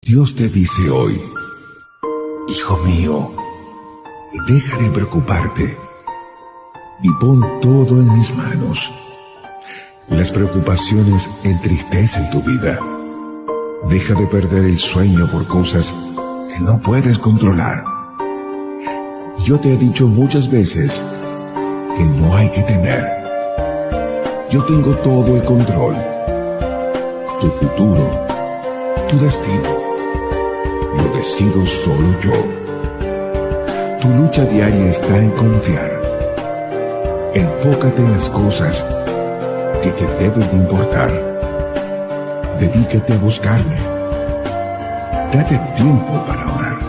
Dios te dice hoy: hijo mío, deja de preocuparte y pon todo en mis manos. Las preocupaciones entristecen tu vida. Deja de perder el sueño por cosas que no puedes controlar. Yo te he dicho muchas veces que no hay que temer. Yo tengo todo el control. Tu futuro, tu destino, lo decido solo yo. Tu lucha diaria está en confiar. Enfócate en las cosas que te deben de importar. Dedícate a buscarme. Date tiempo para orar.